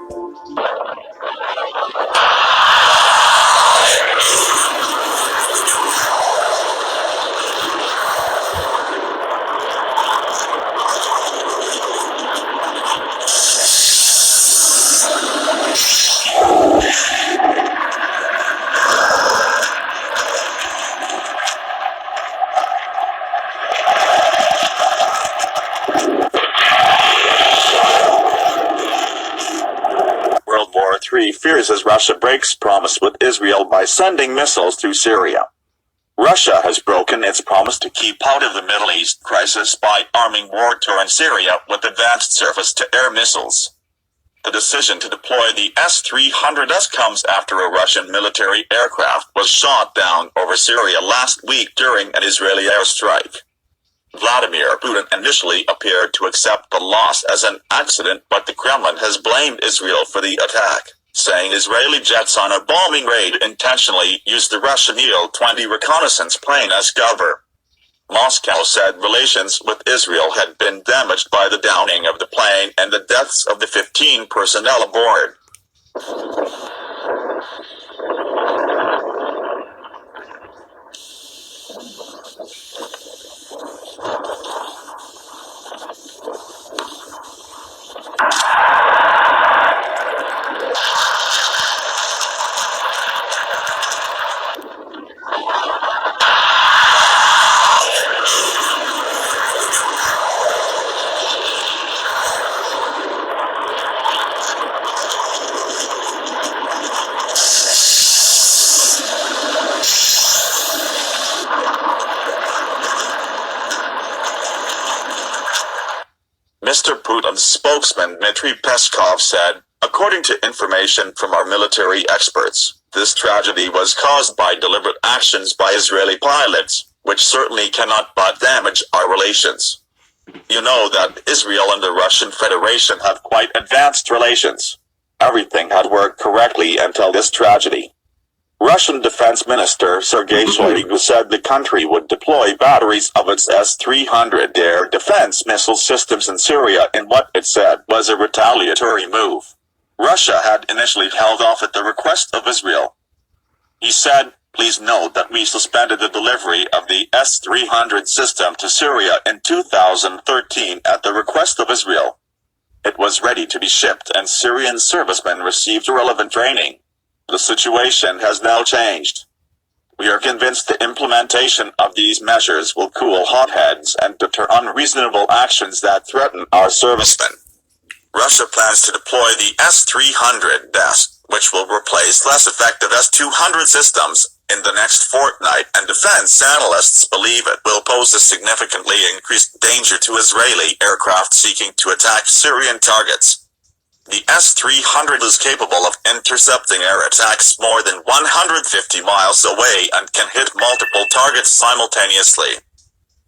World War III fears as Russia breaks promise with Israel by sending missiles through Syria. Russia has broken its promise to keep out of the Middle East crisis by arming war-torn Syria with advanced surface-to-air missiles. The decision to deploy the S-300S comes after a Russian military aircraft was shot down over Syria last week during an Israeli airstrike. Vladimir Putin initially appeared to accept the loss as an accident, but the Kremlin has blamed Israel for the attack, saying Israeli jets on a bombing raid intentionally used the Russian Il-20 reconnaissance plane as cover. Moscow said relations with Israel had been damaged by the downing of the plane and the deaths of the 15 personnel aboard. Mr. Putin's spokesman Dmitry Peskov said, according to information from our military experts, this tragedy was caused by deliberate actions by Israeli pilots, which certainly cannot but damage our relations. You know that Israel and the Russian Federation have quite advanced relations. Everything had worked correctly until this tragedy. Russian Defense Minister Sergei Shoigu said the country would deploy batteries of its S-300 air defense missile systems in Syria in what it said was a retaliatory move. Russia had initially held off at the request of Israel. He said, "Please note that we suspended the delivery of the S-300 system to Syria in 2013 at the request of Israel. It was ready to be shipped and Syrian servicemen received relevant training. The situation has now changed. We are convinced the implementation of these measures will cool hotheads and deter unreasonable actions that threaten our servicemen." Russia plans to deploy the S-300S, which will replace less effective S-200 systems, in the next fortnight, and defense analysts believe it will pose a significantly increased danger to Israeli aircraft seeking to attack Syrian targets. The S-300 is capable of intercepting air attacks more than 150 miles away and can hit multiple targets simultaneously.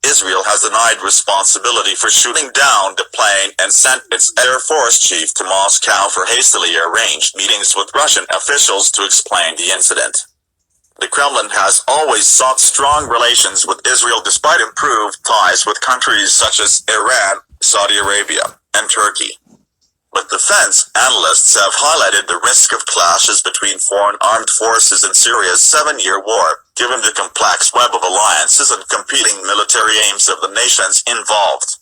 Israel has denied responsibility for shooting down the plane and sent its Air Force chief to Moscow for hastily arranged meetings with Russian officials to explain the incident. The Kremlin has always sought strong relations with Israel despite improved ties with countries such as Iran, Saudi Arabia, and Turkey. But defense analysts have highlighted the risk of clashes between foreign armed forces in Syria's 7-year war, given the complex web of alliances and competing military aims of the nations involved.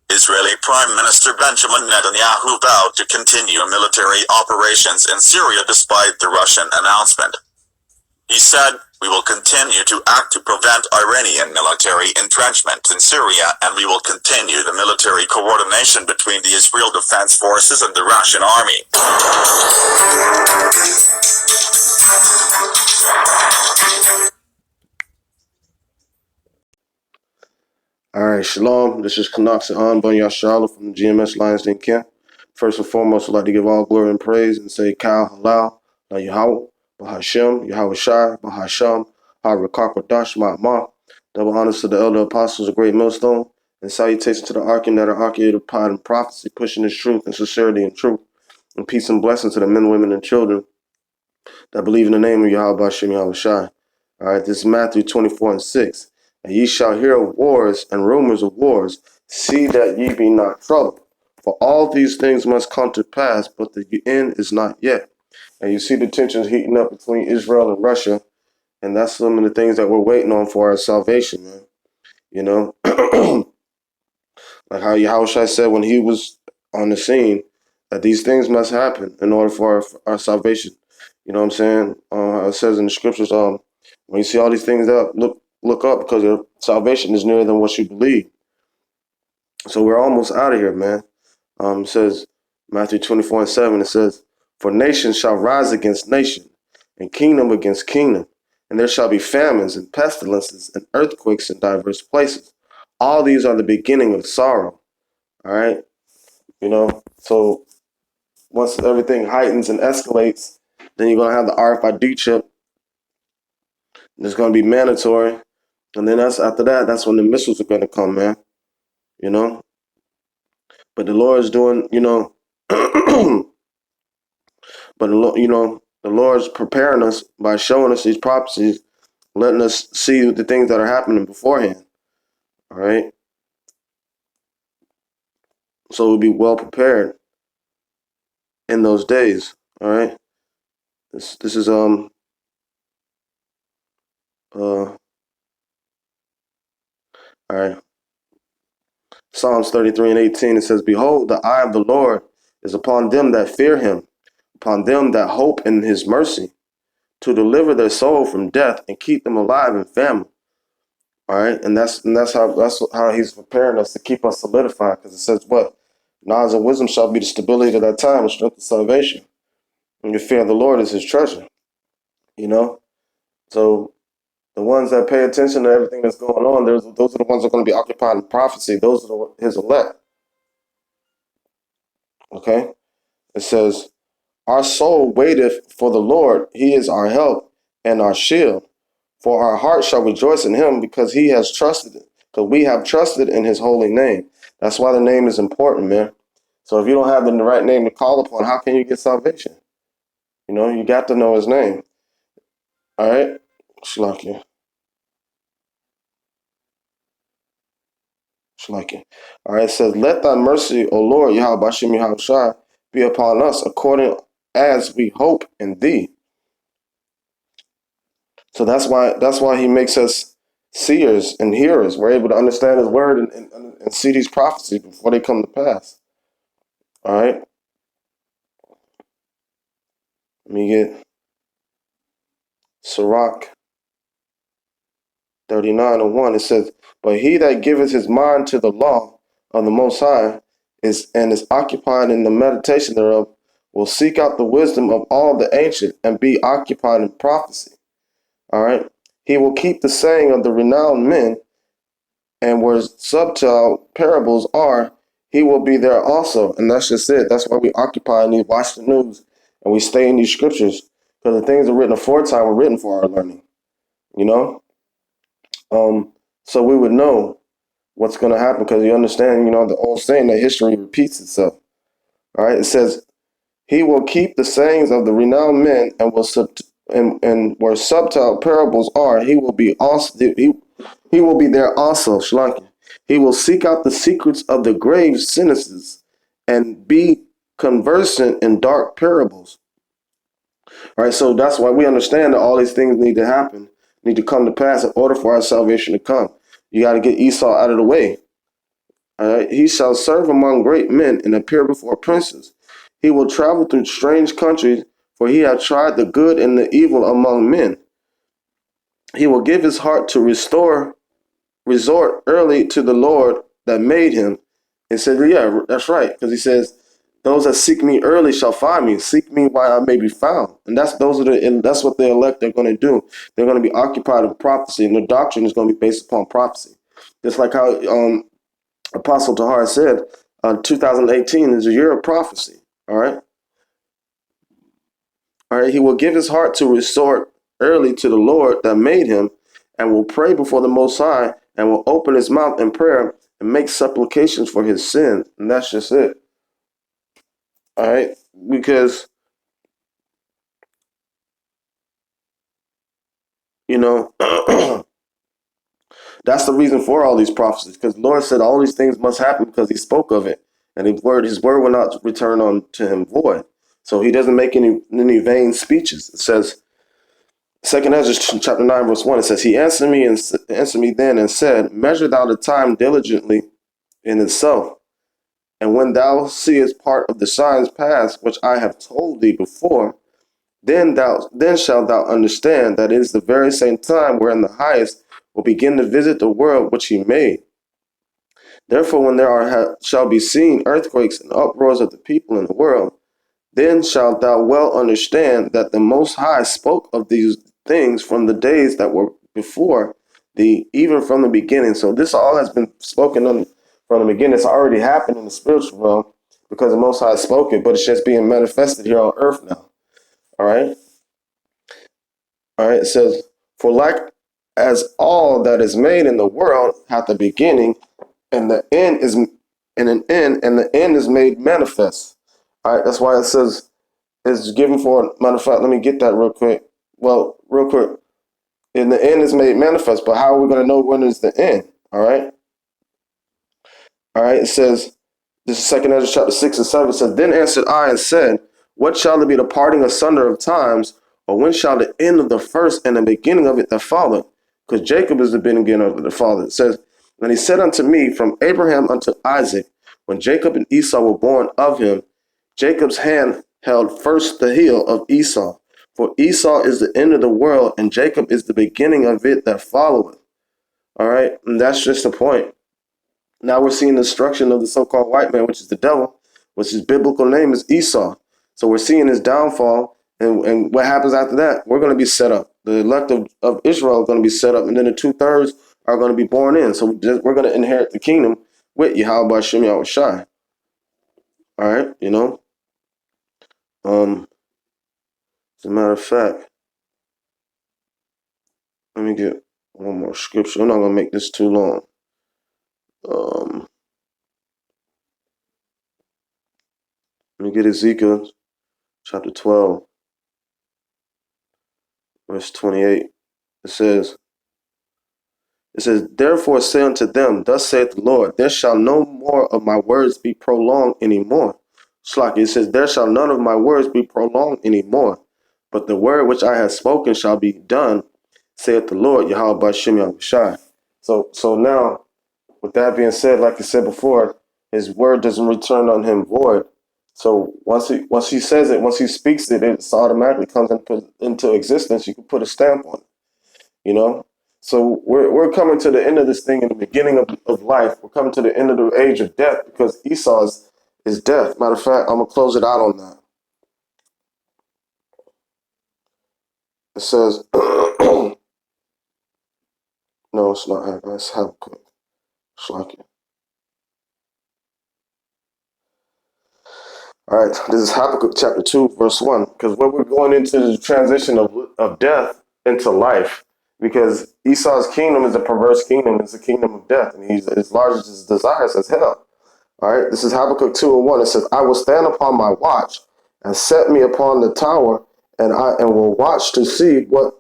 Israeli Prime Minister Benjamin Netanyahu vowed to continue military operations in Syria despite the Russian announcement. He said, "We will continue to act to prevent Iranian military entrenchment in Syria, and we will continue the military coordination between the Israel Defense Forces and the Russian army." Alright, shalom. This is Kanaksa Han Bon Yashala from the GMS Lions Den Camp. First and foremost, I'd like to give all glory and praise and say Kal Halal, La Yahweh, Bahashem, Yahweh Shai, Bahasham, Harakakwadash, Ma. Double honors to the elder apostles of Great Millstone, and salutations to the Archon that are archaeated pod and prophecy, pushing his truth and sincerity and truth. And peace and blessing to the men, women, and children that believe in the name of Yahweh Hashem, Yahweh Shai. Alright, this is Matthew 24:6. And ye shall hear of wars and rumors of wars. See that ye be not troubled. For all these things must come to pass, but the end is not yet. And you see the tensions heating up between Israel and Russia, and that's some of the things that we're waiting on for our salvation, man. You know, like how Yahushua said when he was on the scene, that these things must happen in order for our salvation. You know what I'm saying? It says in the scriptures, when you see all these things up, look up because your salvation is nearer than what you believe. So we're almost out of here, man. It says Matthew 24:7. It says, "For nation shall rise against nation, and kingdom against kingdom, and there shall be famines and pestilences and earthquakes in diverse places. All these are the beginning of sorrow." All right, so once everything heightens and escalates, then you're gonna have the RFID chip. And it's gonna be mandatory, and then after that. That's when the missiles are gonna come, man. You know, but the Lord is doing, but the Lord's preparing us by showing us these prophecies, letting us see the things that are happening beforehand. All right, so we'll be well prepared in those days. All right, this is all right. Psalms 33:18. It says, "Behold, the eye of the Lord is upon them that fear Him, upon them that hope in His mercy, to deliver their soul from death and keep them alive in famine." All right, and that's how He's preparing us to keep us solidified, because it says what? Knowledge and wisdom shall be the stability of that time and strength of salvation. And your fear of the Lord is His treasure. You know, so the ones that pay attention to everything that's going on, those are the ones that are going to be occupied in prophecy. Those are His elect. Okay, it says, "Our soul waiteth for the Lord; He is our help and our shield. For our heart shall rejoice in Him, because He has trusted it. Because we have trusted in His holy name." That's why the name is important, man. So if you don't have the right name to call upon, how can you get salvation? You got to know His name. All right, Shlakia, Shlakia. All right, it says, "Let Thy mercy, O Lord, Yahweh Bashim Yahushua, be upon us, according as we hope in Thee." So that's why He makes us seers and hearers. We're able to understand His word and see these prophecies before they come to pass. All right. Let me get Sirach 39:1. It says, "But he that giveth his mind to the law of the Most High is occupied in the meditation thereof, will seek out the wisdom of all the ancient and be occupied in prophecy." All right. "He will keep the saying of the renowned men, and where subtle parables are, he will be there also." And that's just it. That's why we occupy and watch the news and we stay in these scriptures, because the things that are written aforetime were written for our learning. You know, so we would know what's going to happen, because you understand, the old saying that history repeats itself. All right, it says, "He will keep the sayings of the renowned men, and where subtle parables are, he will be also he will be there also." Shlanky. "He will seek out the secrets of the grave sentences and be conversant in dark parables." All right, so that's why we understand that all these things need to happen, need to come to pass in order for our salvation to come. You got to get Esau out of the way. All right, "He shall serve among great men and appear before princes. He will travel through strange countries, for he hath tried the good and the evil among men. He will give his heart to resort early to the Lord that made him." And said, yeah, that's right, because he says, "Those that seek me early shall find me. Seek me while I may be found." And that's what the elect are going to do. They're going to be occupied in prophecy, and the doctrine is going to be based upon prophecy. Just like how Apostle Tahar said, 2018 is a year of prophecy. All right. All right. "He will give his heart to resort early to the Lord that made him, and will pray before the Most High, and will open his mouth in prayer and make supplications for his sins." And that's just it. All right. Because, that's the reason for all these prophecies, because the Lord said all these things must happen because He spoke of it. and his word will not return on to him void. So he doesn't make any vain speeches. It says, 2 Ezra chapter 9, verse 1, it says, He answered me then and said, Measure thou the time diligently in itself, and when thou seest part of the signs pass, which I have told thee before, then shalt thou understand that it is the very same time wherein the highest will begin to visit the world which he made. Therefore, when shall be seen earthquakes and uproars of the people in the world, then shalt thou well understand that the Most High spoke of these things from the days that were before thee, even from the beginning. So this all has been spoken from the beginning. It's already happened in the spiritual realm because the Most High spoke it, but it's just being manifested here on earth now. All right? All right, it says, For like as all that is made in the world hath a beginning, and the end is and the end is made manifest. All right, that's why it says it's given for. Matter of fact, let me get that real quick. Well, real quick, in the end is made manifest, but how are we going to know when is the end? All right, it says, this is 2 Ezra chapter 6 and 7. It says, Then answered I and said, What shall it be the parting asunder of times, or when shall the end of the first and the beginning of it that followed? Because Jacob is the beginning of the father. It says, And he said unto me, From Abraham unto Isaac, when Jacob and Esau were born of him, Jacob's hand held first the heel of Esau. For Esau is the end of the world, and Jacob is the beginning of it that followeth. All right, and that's just the point. Now we're seeing the destruction of the so-called white man, which is the devil, which his biblical name is Esau. So we're seeing his downfall, and what happens after that? We're going to be set up. The elect of Israel are going to be set up, and then the 2/3 are going to be born in. So we're going to inherit the kingdom with Yahweh Hashem Yahweh Shai. All right, as a matter of fact, let me get one more scripture. I'm not going to make this too long. Let me get Ezekiel chapter 12, verse 28. It says, Therefore say unto them, Thus saith the Lord, there shall no more of my words be prolonged anymore. It says, There shall none of my words be prolonged anymore, but the word which I have spoken shall be done, saith the Lord, Yahweh Bashem Yahushai. So now, with that being said, like I said before, his word doesn't return on him void. So once he says it, once he speaks it, it automatically comes into existence. You can put a stamp on it, So we're coming to the end of this thing in the beginning of life. We're coming to the end of the age of death because Esau is death. Matter of fact, I'm going to close it out on that. It says, no, it's not Habakkuk. It's Habakkuk. Shalaki. All right, this is Habakkuk chapter 2, verse 1, because we're going into the transition of death into life, because Esau's kingdom is a perverse kingdom. It's a kingdom of death, and he's as large as his desires as hell. All right, this is Habakkuk 2 and 1. It says, I will stand upon my watch and set me upon the tower, and will watch to see what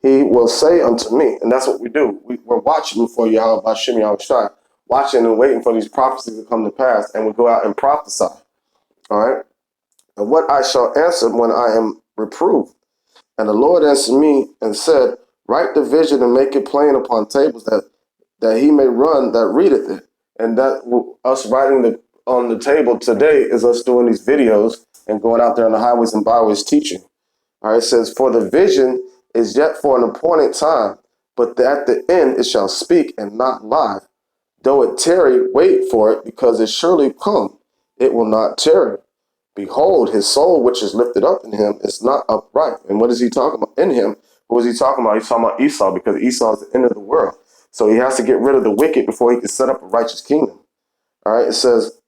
he will say unto me. And that's what we do. We're watching for Yahweh Bashem Yahweh Shai, watching and waiting for these prophecies to come to pass, and we go out and prophesy. All right, and what I shall answer when I am reproved. And the Lord answered me and said, Write the vision and make it plain upon tables, that he may run that readeth it. And that us writing on the table today is us doing these videos and going out there on the highways and byways teaching. All right, it says, For the vision is yet for an appointed time, but at the end it shall speak and not lie. Though it tarry, wait for it, because it surely come. It will not tarry. Behold, his soul which is lifted up in him is not upright. And what is he talking about in him? What is he talking about? He's talking about Esau, because Esau is the end of the world. So he has to get rid of the wicked before he can set up a righteous kingdom. All right, it says,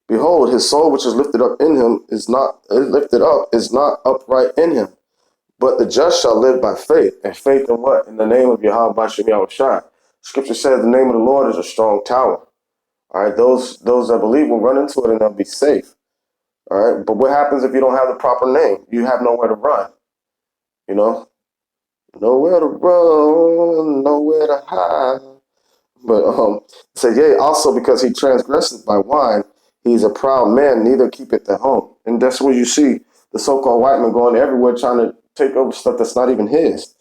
Behold, his soul which is lifted up in him is not upright in him. But the just shall live by faith. And faith in what? In the name of Yahweh Bashem Yahweh Shai. Scripture says the name of the Lord is a strong tower. All right, those that believe will run into it and they'll be safe. All right, but what happens if you don't have the proper name? You have nowhere to run. Nowhere to run, nowhere to hide. But it said, yea, also because he transgresseth by wine, he is a proud man, neither keepeth at home. And that's where you see the so-called white man going everywhere trying to take over stuff that's not even his.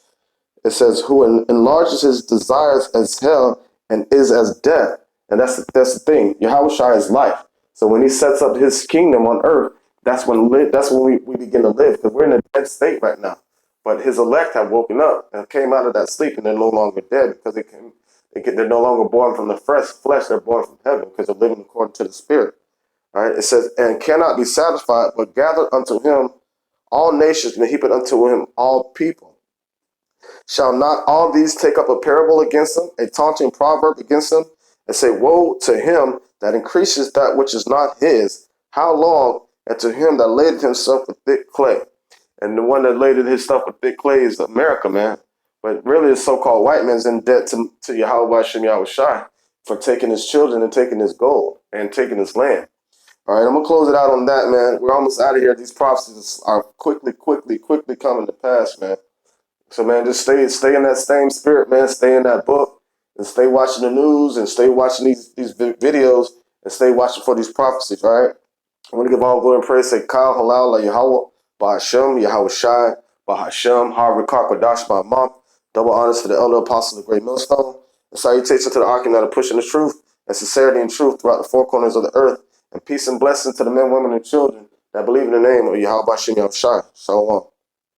It says, who enlarges his desires as hell and is as death. And that's the thing. Yahushua is life. So when he sets up his kingdom on earth, that's when we begin to live, because we're in a dead state right now. But his elect have woken up and came out of that sleep, and they're no longer dead because they're no longer born from the flesh, they're born from heaven because they're living according to the spirit. All right. It says, and cannot be satisfied, but gather unto him all nations, and heap it unto him all people. Shall not all these take up a parable against him, a taunting proverb against him, and say, woe to him that increases that which is not his? How long? And to him that laded himself with thick clay. And the one that laded his stuff with thick clay is America, man. But really, the so-called white man's in debt to Yahweh Shem Yahushai for taking his children and taking his gold and taking his land. All right, I'm going to close it out on that, man. We're almost out of here. These prophecies are quickly coming to pass, man. So man, just stay in that same spirit, man. Stay in that book and stay watching the news and stay watching these videos and stay watching for these prophecies, all right? I want to give all glory and praise. Say, Kal Halal La Yahweh, Bahashem, Yahweh Shai, Bahashem, Harvard Karkwadash, my mom. Double honors to the elder apostle of the great millstone. And salutation to the Arkin that are pushing the truth and sincerity and truth throughout the four corners of the earth. And peace and blessings to the men, women, and children that believe in the name of Yahweh Bahashem Yahweh Shai. Shalom.